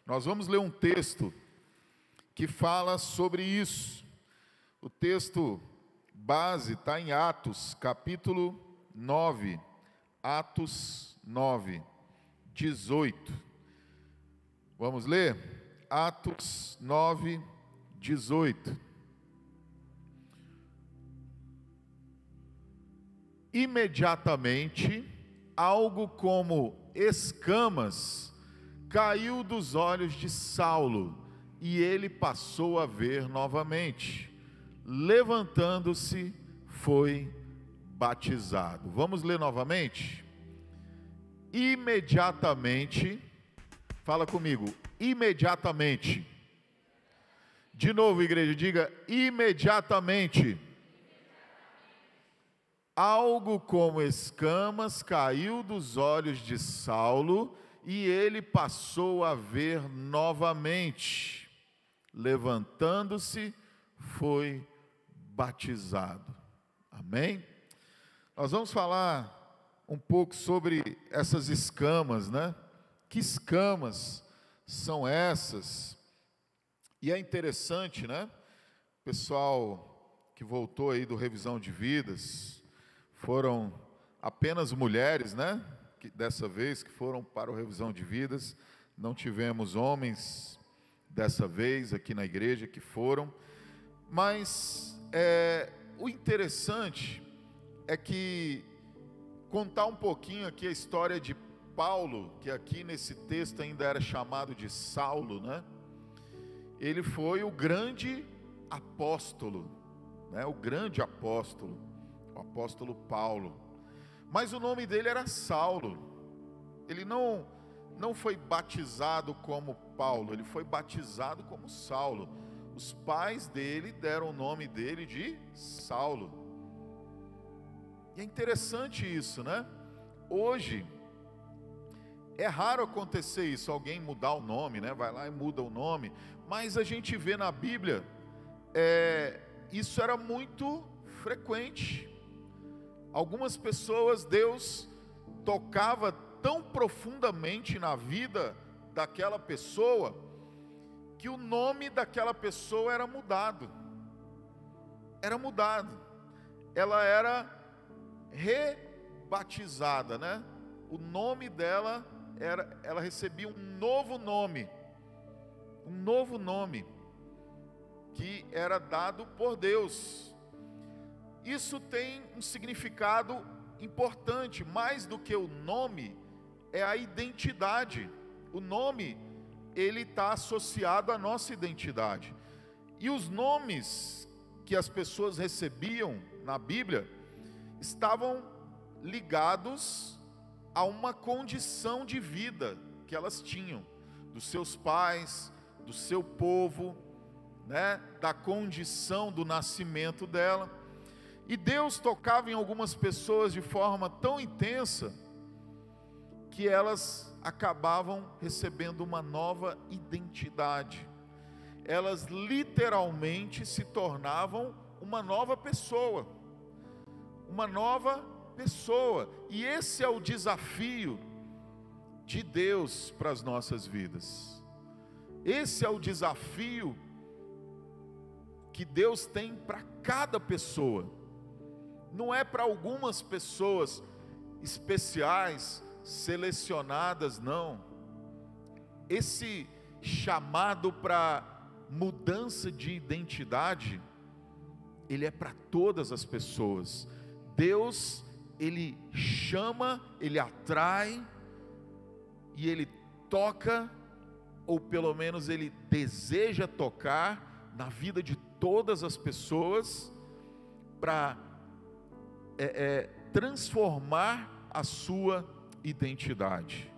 Nós vamos ler um texto que fala sobre isso. O texto base está em Atos, capítulo 9. Atos 9, 18. Vamos ler? Atos 9, 18. Imediatamente, algo como escamas caiu dos olhos de Saulo, e ele passou a ver novamente. Levantando-se, foi batizado. Vamos ler novamente? Imediatamente, fala comigo, imediatamente. De novo, igreja, diga imediatamente. Algo como escamas caiu dos olhos de Saulo, e ele passou a ver novamente. Levantando-se, foi batizado. Amém? Nós vamos falar um pouco sobre essas escamas, né? Que escamas são essas? E é interessante, né? O pessoal que voltou aí do Revisão de Vidas, foram apenas mulheres, né? Que dessa vez que foram para o Revisão de Vidas, não tivemos homens dessa vez aqui na igreja que foram, mas o interessante é que contar um pouquinho aqui a história de Paulo, que aqui nesse texto ainda era chamado de Saulo, né? Ele foi o grande apóstolo, né? O grande apóstolo, o apóstolo Paulo. Mas o nome dele era Saulo. Ele não foi batizado como Paulo, ele foi batizado como Saulo. Os pais dele deram o nome dele de Saulo. E é interessante isso, né? Hoje é raro acontecer isso, alguém mudar o nome, né? Vai lá e muda o nome. Mas a gente vê na Bíblia, isso era muito frequente. Algumas pessoas, Deus tocava tão profundamente na vida daquela pessoa, que o nome daquela pessoa era mudado. Era mudado. Ela era rebatizada, né? O nome dela ela recebia um novo nome. Um novo nome que era dado por Deus. Isso tem um significado importante, mais do que o nome, é a identidade. O nome, ele está associado à nossa identidade. E os nomes que as pessoas recebiam na Bíblia estavam ligados a uma condição de vida que elas tinham, dos seus pais, do seu povo, né, da condição do nascimento dela. E Deus tocava em algumas pessoas de forma tão intensa que elas acabavam recebendo uma nova identidade. Elas literalmente se tornavam uma nova pessoa. Uma nova pessoa. E esse é o desafio de Deus para as nossas vidas. Esse é o desafio que Deus tem para cada pessoa. Não é para algumas pessoas especiais, selecionadas, não. Esse chamado para mudança de identidade, ele é para todas as pessoas. Deus, ele chama, ele atrai, e ele toca, ou pelo menos ele deseja tocar na vida de todas as pessoas, para transformar a sua identidade.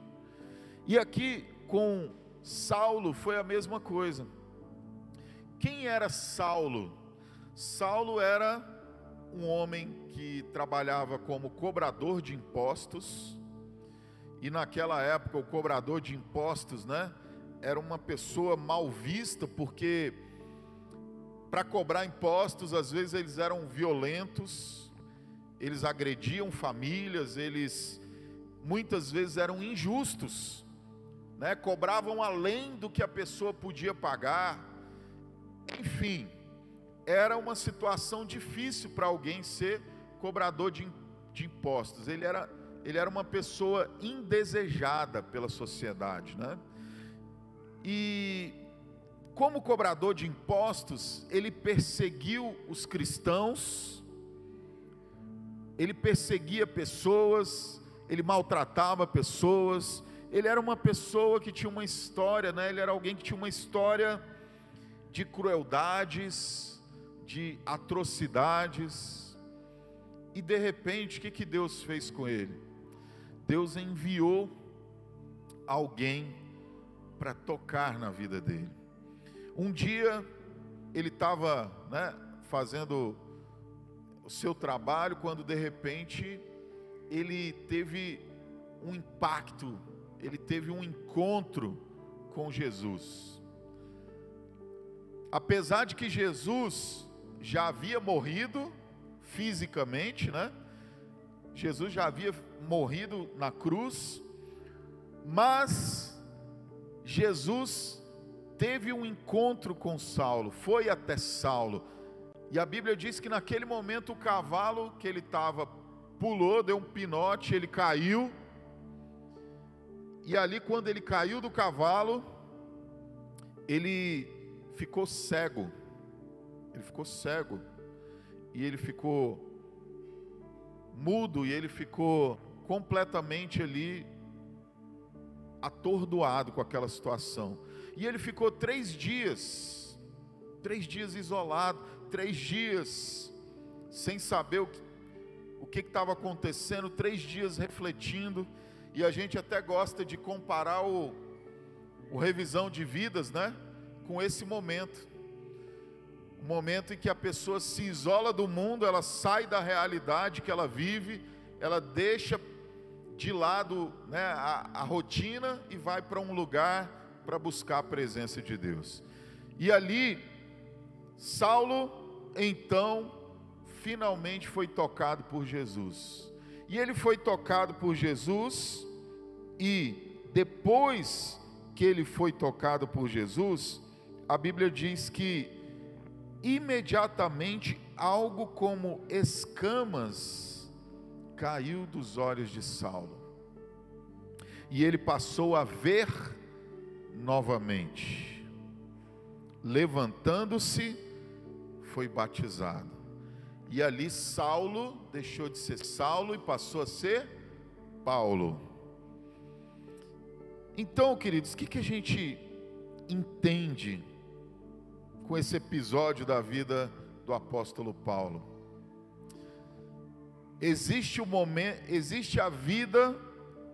E aqui com Saulo foi a mesma coisa. Quem era Saulo? Saulo era um homem que trabalhava como cobrador de impostos, e naquela época o cobrador de impostos, né, era uma pessoa mal vista, porque para cobrar impostos, às vezes eles eram violentos, eles agrediam famílias, eles muitas vezes eram injustos. né? Cobravam além do que a pessoa podia pagar. Enfim, era uma situação difícil para alguém ser cobrador de impostos. Ele era uma pessoa indesejada pela sociedade, né? E como cobrador de impostos, ele perseguiu os cristãos, ele perseguia pessoas, ele maltratava pessoas. Ele era uma pessoa que tinha uma história, né? Ele era alguém que tinha uma história de crueldades, de atrocidades. E de repente, o que Deus fez com ele? Deus enviou alguém para tocar na vida dele. Um dia ele estava, né, fazendo o seu trabalho, quando de repente ele teve um impacto, ele teve um encontro com Jesus. Apesar de que Jesus já havia morrido fisicamente, né? Jesus já havia morrido na cruz, mas Jesus teve um encontro com Saulo, foi até Saulo, e a Bíblia diz que naquele momento o cavalo que ele estava pulou, deu um pinote, ele caiu, e ali quando ele caiu do cavalo, ele ficou cego, e ele ficou mudo, e ele ficou completamente ali atordoado com aquela situação. E ele ficou 3 dias isolado, 3 dias sem saber o que estava acontecendo, 3 dias refletindo. E a gente até gosta de comparar o revisão de vidas, né, com esse momento. O momento em que a pessoa se isola do mundo, ela sai da realidade que ela vive, ela deixa de lado, né, a rotina e vai para um lugar para buscar a presença de Deus. E ali, Saulo, então, finalmente foi tocado por Jesus. E ele foi tocado por Jesus, e depois que ele foi tocado por Jesus, a Bíblia diz que imediatamente algo como escamas caiu dos olhos de Saulo, e ele passou a ver novamente. Levantando-se, foi batizado, e ali Saulo deixou de ser Saulo e passou a ser Paulo. Então, queridos, o que a gente entende com esse episódio da vida do apóstolo Paulo? Existe a vida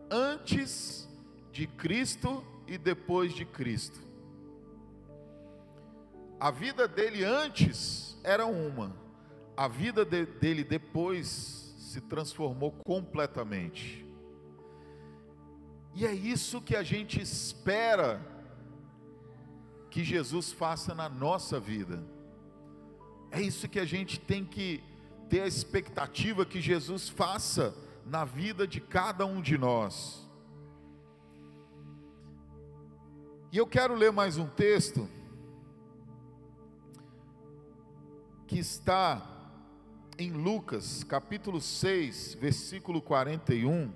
antes de Cristo e depois de Cristo. A vida dele antes era uma, a vida dele depois se transformou completamente. E é isso que a gente espera que Jesus faça na nossa vida. É isso que a gente tem que ter a expectativa que Jesus faça na vida de cada um de nós. E eu quero ler mais um texto que está em Lucas, capítulo 6, versículo 41,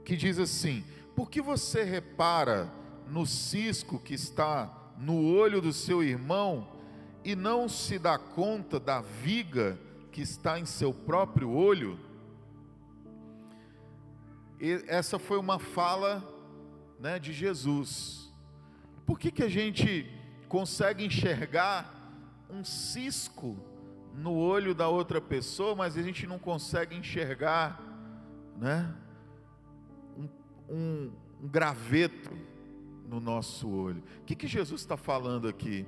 que diz assim: por que você repara no cisco que está no olho do seu irmão e não se dá conta da viga que está em seu próprio olho? E essa foi uma fala, né, de Jesus. Por que a gente consegue enxergar um cisco no olho da outra pessoa, mas a gente não consegue enxergar, né, um graveto no nosso olho? O que Jesus está falando aqui?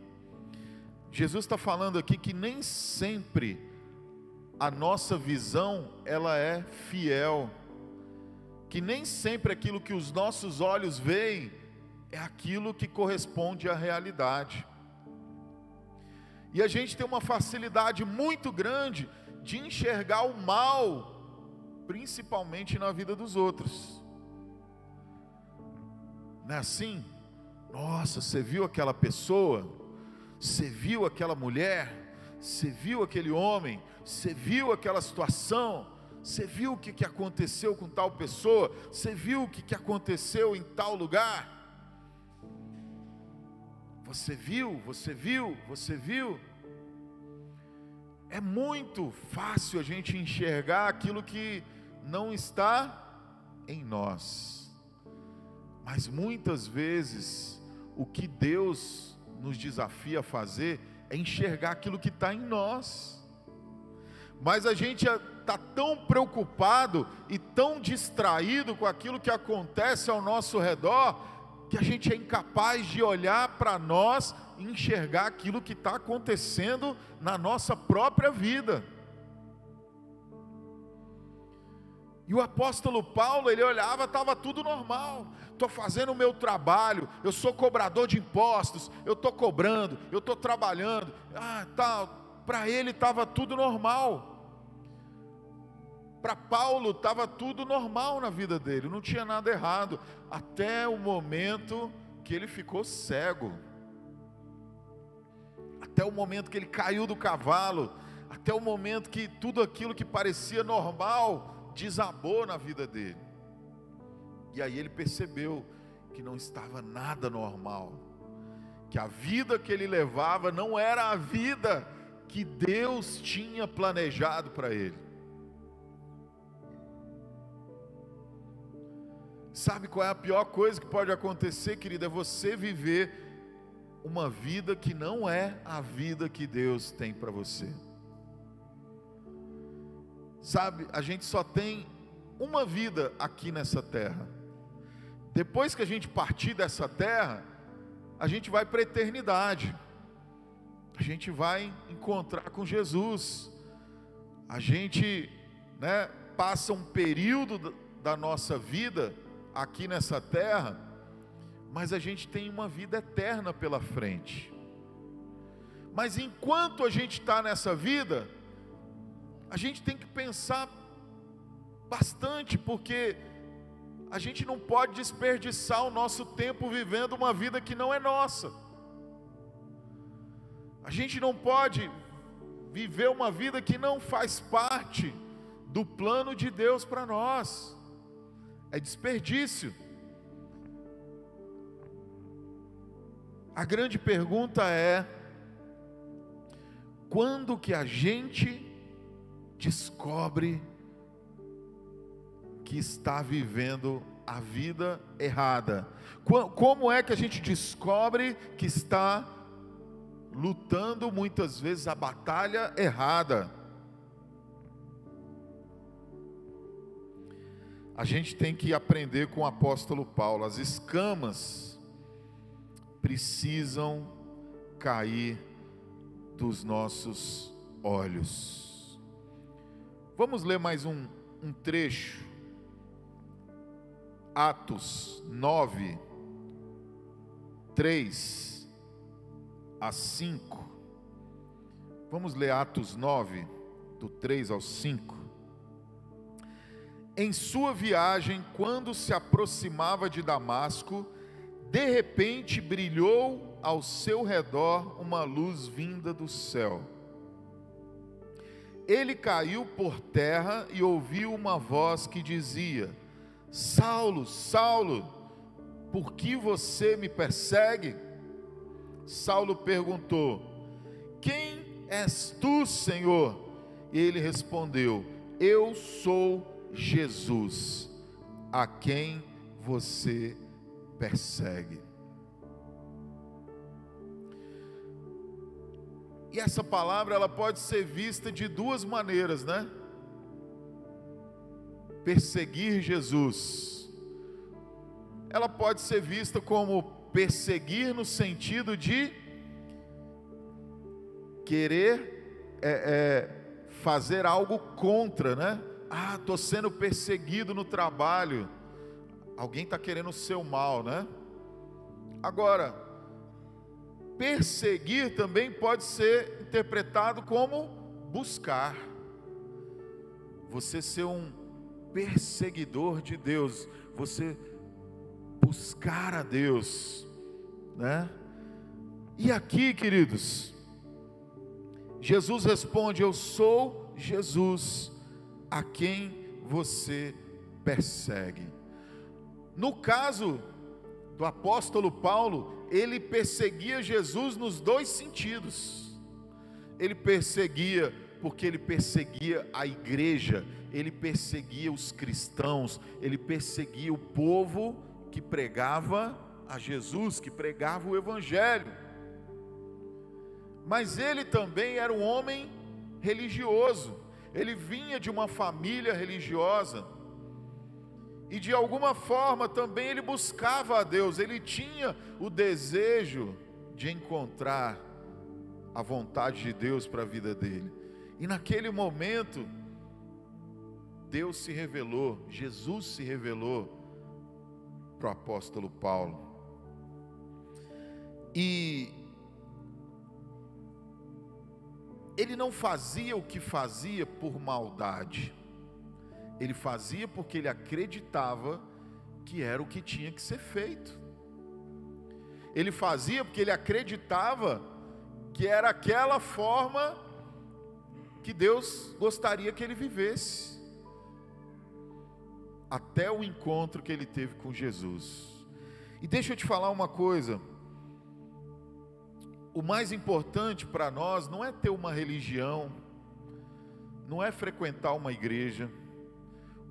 Jesus está falando aqui que nem sempre a nossa visão ela é fiel, que nem sempre aquilo que os nossos olhos veem é aquilo que corresponde à realidade. E a gente tem uma facilidade muito grande de enxergar o mal principalmente na vida dos outros. Não é assim? Nossa, você viu aquela pessoa? Você viu aquela mulher? Você viu aquele homem? Você viu aquela situação? Você viu o que aconteceu com tal pessoa? Você viu o que aconteceu em tal lugar? Você viu? Você viu? Você viu? É muito fácil a gente enxergar aquilo que não está em nós. Mas muitas vezes o que Deus nos desafia a fazer é enxergar aquilo que está em nós. Mas a gente está tão preocupado e tão distraído com aquilo que acontece ao nosso redor, que a gente é incapaz de olhar para nós e enxergar aquilo que está acontecendo na nossa própria vida. E o apóstolo Paulo, ele olhava, estava tudo normal. Estou fazendo o meu trabalho, eu sou cobrador de impostos, eu estou cobrando, eu estou trabalhando, para ele estava tudo normal. Para Paulo estava tudo normal na vida dele, não tinha nada errado, até o momento que ele ficou cego, até o momento que ele caiu do cavalo, até o momento que tudo aquilo que parecia normal desabou na vida dele. E aí ele percebeu que não estava nada normal, que a vida que ele levava não era a vida que Deus tinha planejado para ele. Sabe qual é a pior coisa que pode acontecer, querida? É você viver uma vida que não é a vida que Deus tem para você. Sabe, a gente só tem uma vida aqui nessa terra. Depois que a gente partir dessa terra, a gente vai para a eternidade. A gente vai encontrar com Jesus. A gente, passa um período da nossa vida aqui nessa terra, mas a gente tem uma vida eterna pela frente. Mas enquanto a gente está nessa vida, a gente tem que pensar bastante, porque a gente não pode desperdiçar o nosso tempo vivendo uma vida que não é nossa. A gente não pode viver uma vida que não faz parte do plano de Deus para nós. É desperdício. A grande pergunta é: quando que a gente descobre que está vivendo a vida errada? Como é que a gente descobre que está lutando muitas vezes a batalha errada? A gente tem que aprender com o apóstolo Paulo. As escamas precisam cair dos nossos olhos. Vamos ler mais um trecho. Atos 9, 3 a 5. Vamos ler Atos 9, do 3 ao 5. Em sua viagem, quando se aproximava de Damasco, de repente brilhou ao seu redor uma luz vinda do céu. Ele caiu por terra e ouviu uma voz que dizia: Saulo, Saulo, por que você me persegue? Saulo perguntou: quem és tu, Senhor? E ele respondeu: eu sou Jesus, a quem você persegue. E essa palavra, ela pode ser vista de duas maneiras, Perseguir Jesus. Ela pode ser vista como perseguir no sentido de querer fazer algo contra, estou sendo perseguido no trabalho, alguém está querendo o seu mal, Agora, perseguir também pode ser interpretado como buscar. Você ser um perseguidor de Deus, você buscar a Deus, né? E aqui, queridos, Jesus responde: eu sou Jesus a quem você persegue. No caso do apóstolo Paulo, ele perseguia Jesus nos dois sentidos. Ele perseguia porque ele perseguia a igreja, ele perseguia os cristãos, ele perseguia o povo que pregava a Jesus, que pregava o evangelho. Mas ele também era um homem religioso, ele vinha de uma família religiosa, e de alguma forma também ele buscava a Deus, ele tinha o desejo de encontrar a vontade de Deus para a vida dele. E naquele momento, Deus se revelou, Jesus se revelou para o apóstolo Paulo. E ele não fazia o que fazia por maldade, ele fazia porque ele acreditava que era o que tinha que ser feito. Ele fazia porque ele acreditava que era aquela forma que Deus gostaria que ele vivesse, até o encontro que ele teve com Jesus. E deixa eu te falar uma coisa: o mais importante para nós não é ter uma religião, não é frequentar uma igreja.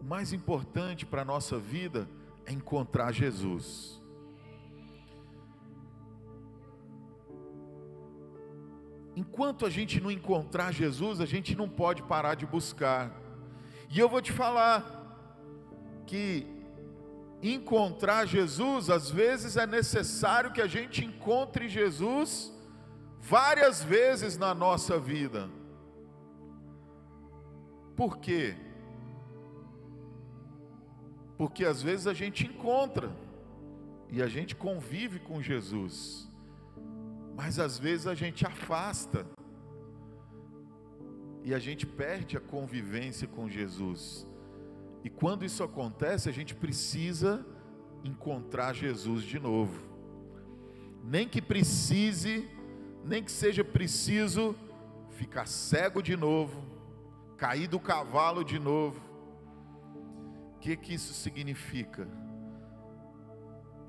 O mais importante para a nossa vida é encontrar Jesus. Enquanto a gente não encontrar Jesus, a gente não pode parar de buscar. E eu vou te falar que encontrar Jesus, às vezes é necessário que a gente encontre Jesus várias vezes na nossa vida. Por quê? Porque às vezes a gente encontra e a gente convive com Jesus, mas às vezes a gente afasta e a gente perde a convivência com Jesus. E quando isso acontece, a gente precisa encontrar Jesus de novo. Nem que seja preciso ficar cego de novo, cair do cavalo de novo. O que isso significa?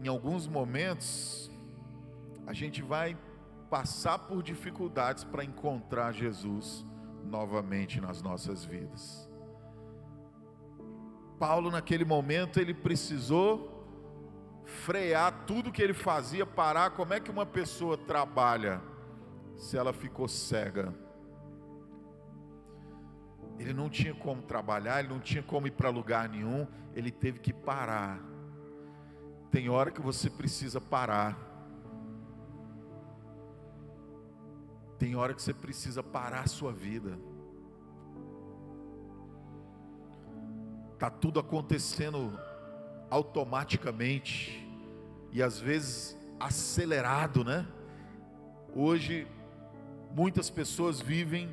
Em alguns momentos, a gente vai passar por dificuldades para encontrar Jesus novamente nas nossas vidas. Paulo, naquele momento, ele precisou frear tudo que ele fazia, parar. Como é que uma pessoa trabalha se ela ficou cega? Ele não tinha como trabalhar, ele não tinha como ir para lugar nenhum, ele teve que parar. Tem hora que você precisa parar. Tem hora que você precisa parar a sua vida. Está tudo acontecendo automaticamente e às vezes acelerado, né? Hoje muitas pessoas vivem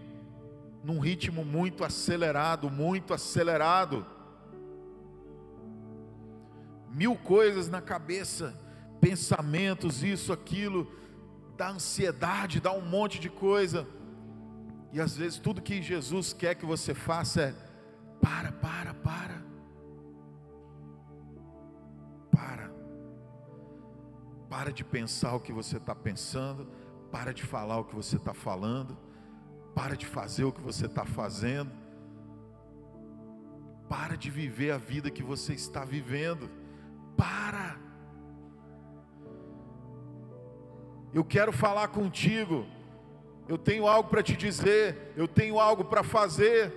num ritmo muito acelerado, mil coisas na cabeça, pensamentos, isso, aquilo, dá ansiedade, dá um monte de coisa, e às vezes tudo que Jesus quer que você faça é: para de pensar o que você está pensando, para de falar o que você está falando, para de fazer o que você está fazendo, para de viver a vida que você está vivendo. Para. Eu quero falar contigo, eu tenho algo para te dizer, eu tenho algo para fazer.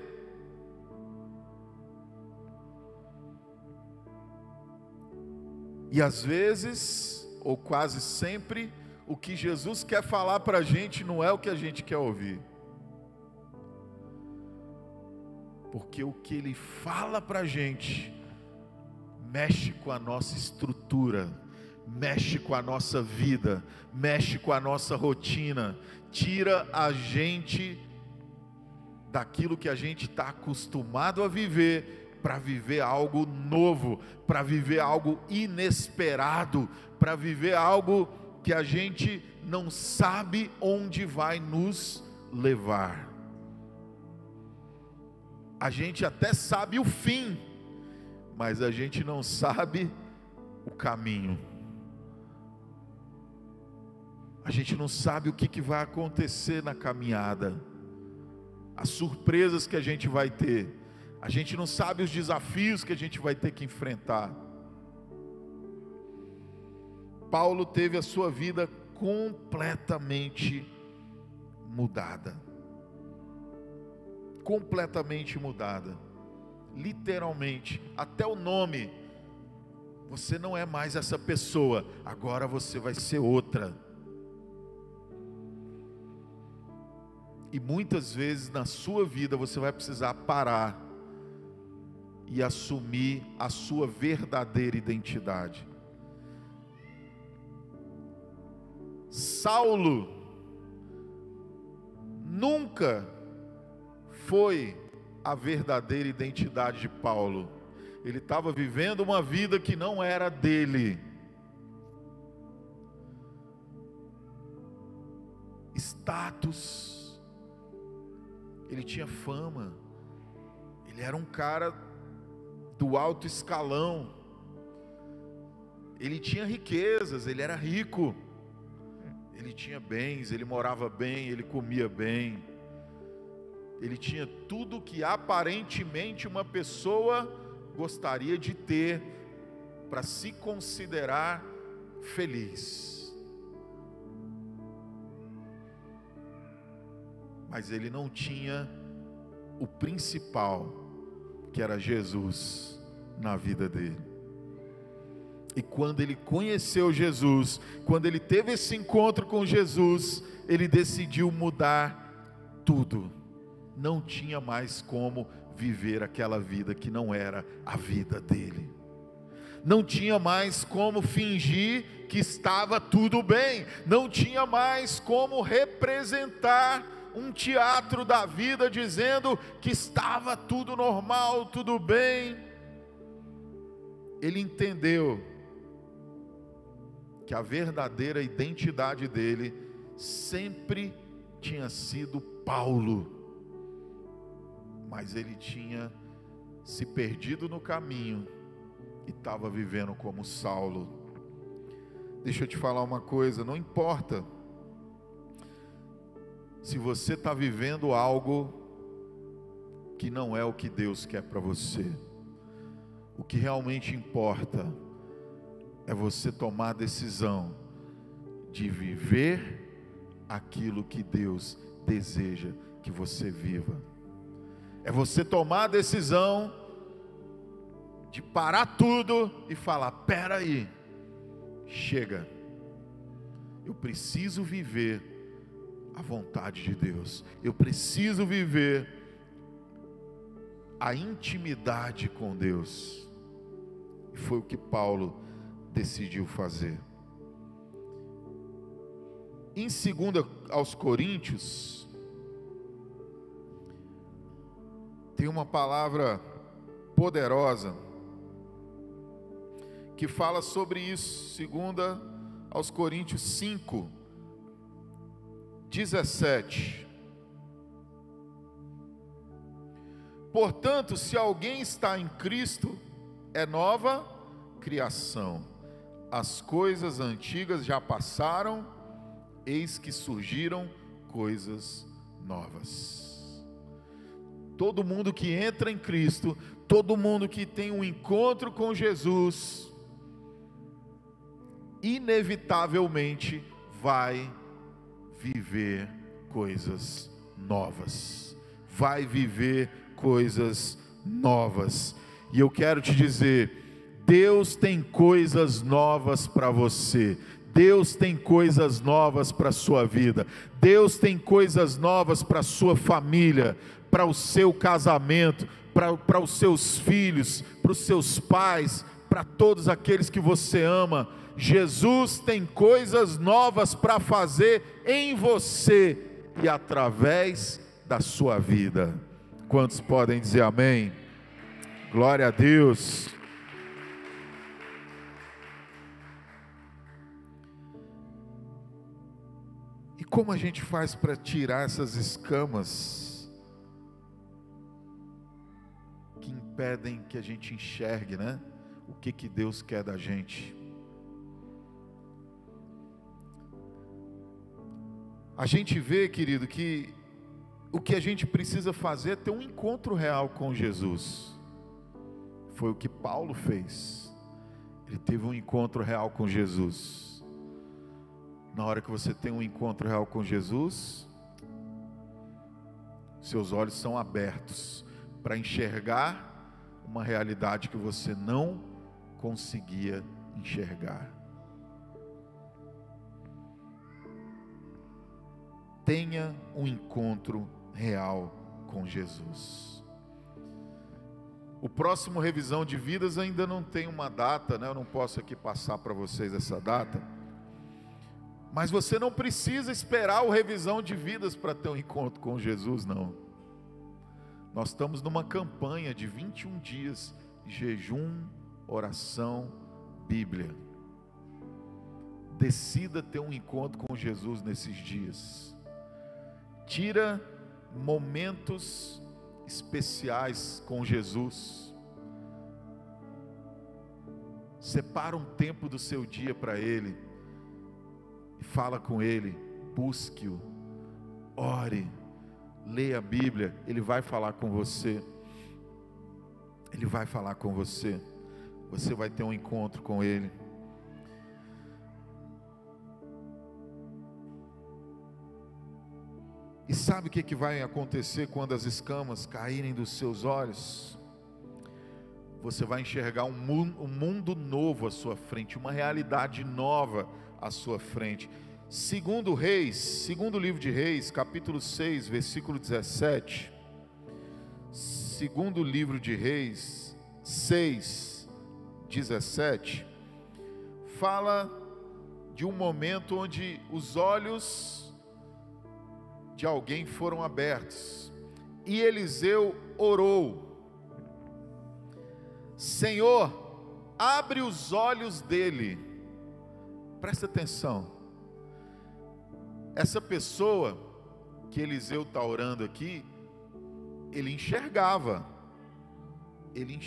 E às vezes, ou quase sempre, o que Jesus quer falar para a gente não é o que a gente quer ouvir. Porque o que Ele fala para a gente mexe com a nossa estrutura, mexe com a nossa vida, mexe com a nossa rotina, tira a gente daquilo que a gente está acostumado a viver, para viver algo novo, para viver algo inesperado, para viver algo que a gente não sabe onde vai nos levar. A gente até sabe o fim, mas a gente não sabe o caminho. A gente não sabe o que vai acontecer na caminhada, as surpresas que a gente vai ter. A gente não sabe os desafios que a gente vai ter que enfrentar. Paulo teve a sua vida completamente mudada. Completamente mudada. Literalmente, até o nome. Você não é mais essa pessoa, agora você vai ser outra. E muitas vezes na sua vida você vai precisar parar e assumir a sua verdadeira identidade. Saulo nunca foi a verdadeira identidade de Paulo. Ele estava vivendo uma vida que não era dele. Status. Ele tinha fama. Ele era um cara do alto escalão. Ele tinha riquezas, ele era rico. Ele tinha bens, ele morava bem, ele comia bem. Ele tinha tudo que aparentemente uma pessoa gostaria de ter para se considerar feliz. Mas ele não tinha o principal, que era Jesus, na vida dele. E quando ele conheceu Jesus, quando ele teve esse encontro com Jesus, ele decidiu mudar tudo. Não tinha mais como viver aquela vida que não era a vida dele. Não tinha mais como fingir que estava tudo bem. Não tinha mais como representar um teatro da vida dizendo que estava tudo normal, tudo bem. Ele entendeu que a verdadeira identidade dele sempre tinha sido Paulo, mas ele tinha se perdido no caminho e estava vivendo como Saulo. Deixa eu te falar uma coisa, não importa se você está vivendo algo que não é o que Deus quer para você. O que realmente importa é você tomar a decisão de viver aquilo que Deus deseja que você viva. É você tomar a decisão de parar tudo e falar: espera aí, chega, eu preciso viver a vontade de Deus, eu preciso viver a intimidade com Deus. E foi o que Paulo decidiu fazer. Em 2 aos Coríntios, tem uma palavra poderosa que fala sobre isso. 2 aos Coríntios 5, 17. Portanto, se alguém está em Cristo, é nova criação. As coisas antigas já passaram, eis que surgiram coisas novas. Todo mundo que entra em Cristo, todo mundo que tem um encontro com Jesus, inevitavelmente vai viver coisas novas. Vai viver coisas novas. E eu quero te dizer, Deus tem coisas novas para você. Deus tem coisas novas para a sua vida. Deus tem coisas novas para a sua família, para o seu casamento, para os seus filhos, para os seus pais, para todos aqueles que você ama. Jesus tem coisas novas para fazer em você e através da sua vida. Quantos podem dizer amém? Glória a Deus. E como a gente faz para tirar essas escamas que impedem que a gente enxergue, né? O que Deus quer da gente? A gente vê, querido, que o que a gente precisa fazer é ter um encontro real com Jesus. Foi o que Paulo fez. Ele teve um encontro real com Jesus. Na hora que você tem um encontro real com Jesus, seus olhos são abertos para enxergar uma realidade que você não conseguia enxergar. Tenha um encontro real com Jesus. O próximo revisão de vidas ainda não tem uma data, né? Eu não posso aqui passar para vocês essa data. Mas você não precisa esperar o revisão de vidas para ter um encontro com Jesus, não. Nós estamos numa campanha de 21 dias de jejum, oração, Bíblia. Decida ter um encontro com Jesus nesses dias. Tira momentos especiais com Jesus. Separa um tempo do seu dia para Ele. E fala com Ele. Busque-o. Ore. Leia a Bíblia. Ele vai falar com você. Ele vai falar com você. Você vai ter um encontro com Ele. E sabe o que vai acontecer quando as escamas caírem dos seus olhos? Você vai enxergar um mundo novo à sua frente, uma realidade nova à sua frente. Segundo livro de Reis, capítulo 6, versículo 17. Segundo livro de Reis, 6, 17. Fala de um momento onde os olhos de alguém foram abertos, e Eliseu orou: Senhor, abre os olhos dele. Presta atenção, essa pessoa que Eliseu está orando aqui, ele enxergava, ele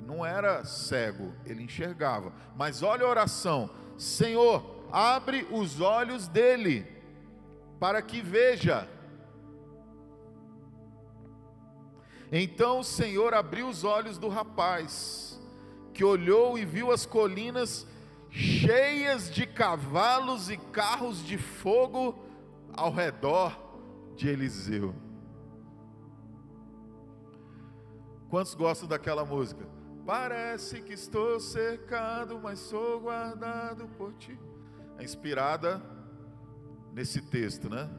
não era cego, ele enxergava. Mas olha a oração: Senhor, abre os olhos dele, para que veja. Então o Senhor abriu os olhos do rapaz, que olhou e viu as colinas cheias de cavalos e carros de fogo ao redor de Eliseu. Quantos gostam daquela música? Parece que estou cercado, mas sou guardado por ti. É inspirada nesse texto, né?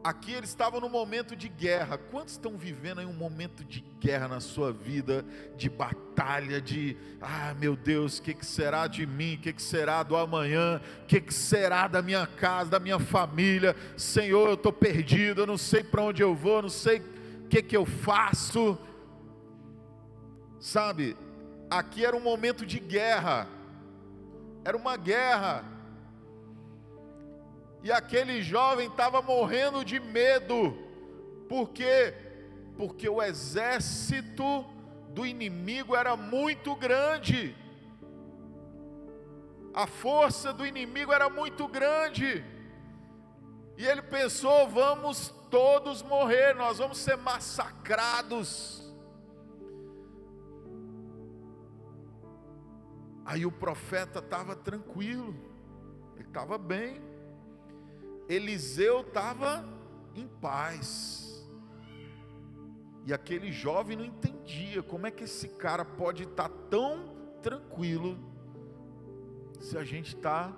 Aqui eles estavam num momento de guerra. Quantos estão vivendo aí um momento de guerra na sua vida, de batalha, de meu Deus, o que será de mim, o que será do amanhã, o que será da minha casa, da minha família? Senhor, eu estou perdido, eu não sei para onde eu vou, não sei o que eu faço. Sabe, aqui era um momento de guerra. Era uma guerra, e aquele jovem estava morrendo de medo. Por quê? Porque o exército do inimigo era muito grande, a força do inimigo era muito grande, e ele pensou: vamos todos morrer, nós vamos ser massacrados. Aí o profeta estava tranquilo, ele estava bem, Eliseu estava em paz, e aquele jovem não entendia como é que esse cara pode estar tão tranquilo, se a gente está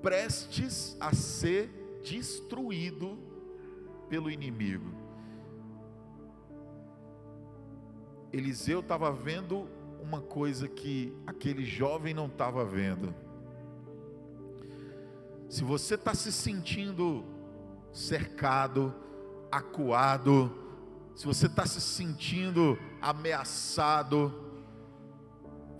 prestes a ser destruído pelo inimigo. Eliseu estava vendo uma coisa que aquele jovem não estava vendo. Se você está se sentindo cercado, acuado, Se você está se sentindo ameaçado,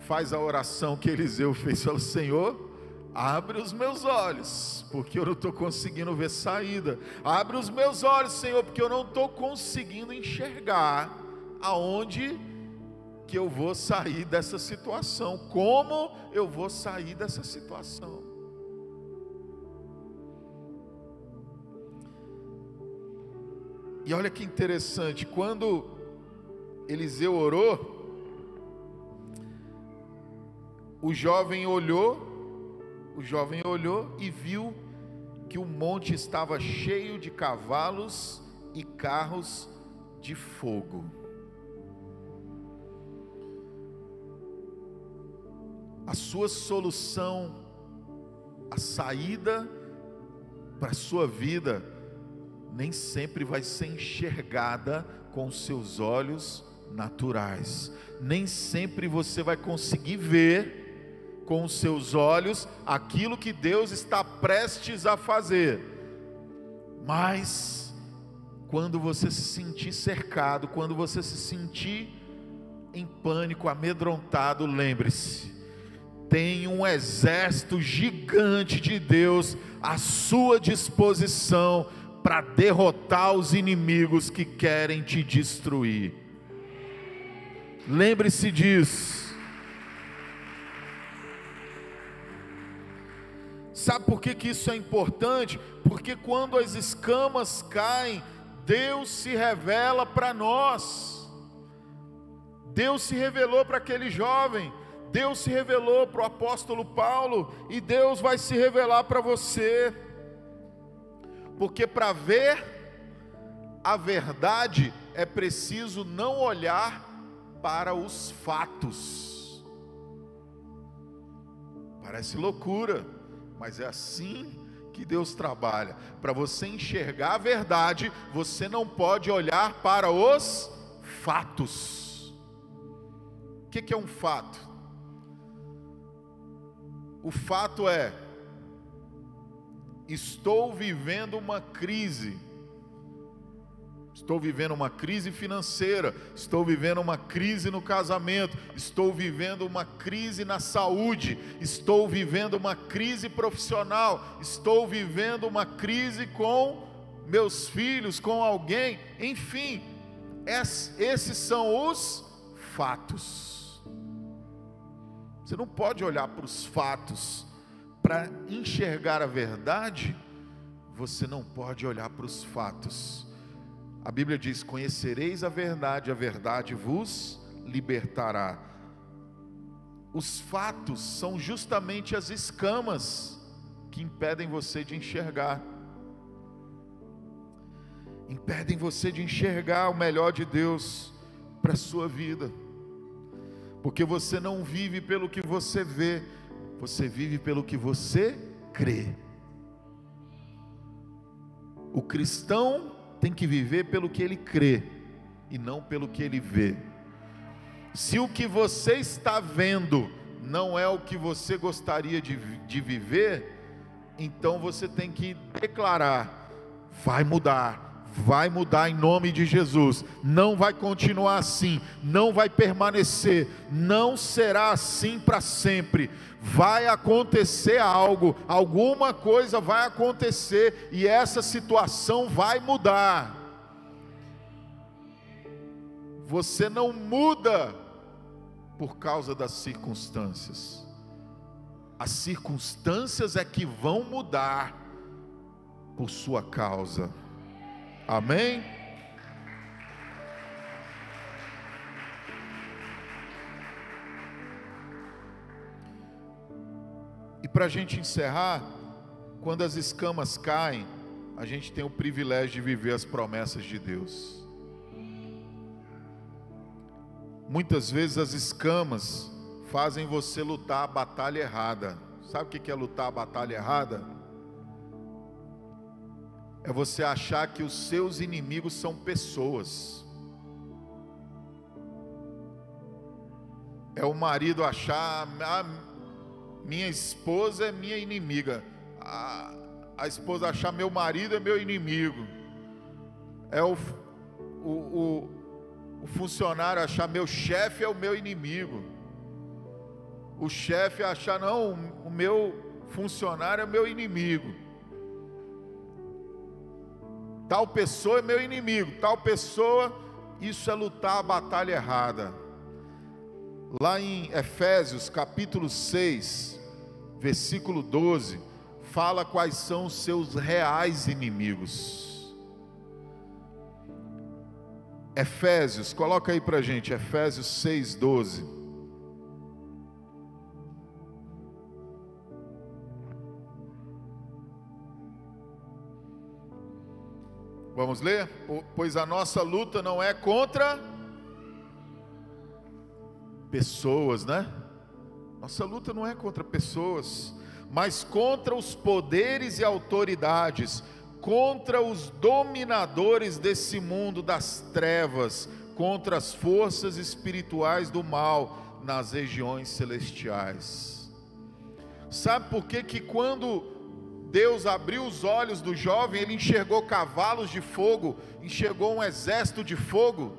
faz a oração que Eliseu fez. Fala: Senhor, abre os meus olhos, porque eu não estou conseguindo ver saída. Abre os meus olhos, Senhor, porque eu não estou conseguindo enxergar aonde que eu vou sair dessa situação. Como eu vou sair dessa situação? E olha que interessante, quando Eliseu orou, o jovem olhou e viu que o monte estava cheio de cavalos e carros de fogo. A sua solução, a saída para a sua vida, nem sempre vai ser enxergada com os seus olhos naturais. Nem sempre você vai conseguir ver com os seus olhos aquilo que Deus está prestes a fazer. Mas quando você se sentir cercado, quando você se sentir em pânico, amedrontado, lembre-se: tem um exército gigante de Deus à sua disposição para derrotar os inimigos que querem te destruir. Lembre-se disso. Sabe por que isso é importante? Porque quando as escamas caem, Deus se revela para nós. Deus se revelou para aquele jovem, Deus se revelou para o apóstolo Paulo, e Deus vai se revelar para você. Porque para ver a verdade é preciso não olhar para os fatos. Parece loucura, mas é assim que Deus trabalha. Para você enxergar a verdade, você não pode olhar para os fatos. O que é um fato? O fato é: estou vivendo uma crise. Estou vivendo uma crise financeira, estou vivendo uma crise no casamento, estou vivendo uma crise na saúde, estou vivendo uma crise profissional, estou vivendo uma crise com meus filhos, com alguém, enfim, esses são os fatos. Você não pode olhar para os fatos para enxergar a verdade. Você não pode olhar para os fatos. A Bíblia diz: conhecereis a verdade vos libertará. Os fatos são justamente as escamas que impedem você de enxergar. Impedem você de enxergar o melhor de Deus para a sua vida. Porque você não vive pelo que você vê, você vive pelo que você crê. O cristão tem que viver pelo que ele crê e não pelo que ele vê. Se o que você está vendo não é o que você gostaria de viver, então você tem que declarar: vai mudar em nome de Jesus. Não vai continuar assim, não vai permanecer, não será assim para sempre. Vai acontecer algo, alguma coisa vai acontecer e essa situação vai mudar. Você não muda por causa das circunstâncias. As circunstâncias é que vão mudar por sua causa. Amém? E para a gente encerrar, quando as escamas caem, a gente tem o privilégio de viver as promessas de Deus. Muitas vezes as escamas fazem você lutar a batalha errada. Sabe o que é lutar a batalha errada? É você achar que os seus inimigos são pessoas. É o marido achar: minha esposa é minha inimiga. A esposa achar: meu marido é meu inimigo. É o funcionário achar meu chefe é o meu inimigo, o chefe achar não, o meu funcionário é meu inimigo, tal pessoa é meu inimigo, tal pessoa, isso é lutar a batalha errada. Lá em Efésios capítulo 6, versículo 12, fala quais são os seus reais inimigos. Efésios, coloca aí pra gente, Efésios 6, 12. Vamos ler? Pois a nossa luta não é contra pessoas, né? Nossa luta não é contra pessoas, mas contra os poderes e autoridades, contra os dominadores desse mundo das trevas, contra as forças espirituais do mal nas regiões celestiais. Sabe por que que quando Deus abriu os olhos do jovem, ele enxergou cavalos de fogo, enxergou um exército de fogo?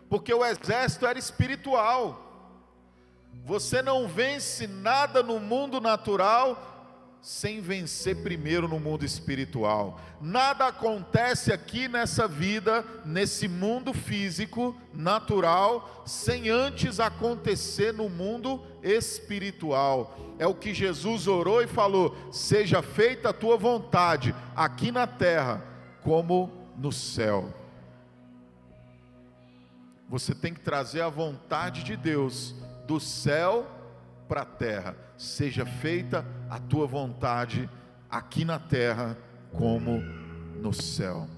Porque o exército era espiritual. Você não vence nada no mundo natural sem vencer primeiro no mundo espiritual. Nada acontece aqui nessa vida, nesse mundo físico, natural, sem antes acontecer no mundo espiritual. É o que Jesus orou e falou: seja feita a tua vontade, aqui na terra, como no céu. Você tem que trazer a vontade de Deus do céu para a terra. Seja feita a tua vontade aqui na terra como no céu.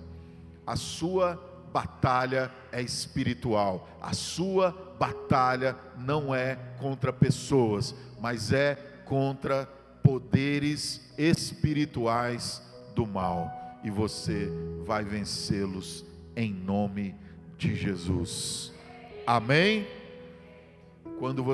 A sua batalha é espiritual. A sua batalha não é contra pessoas, mas é contra poderes espirituais do mal. E você vai vencê-los em nome de Jesus. Amém? Quando você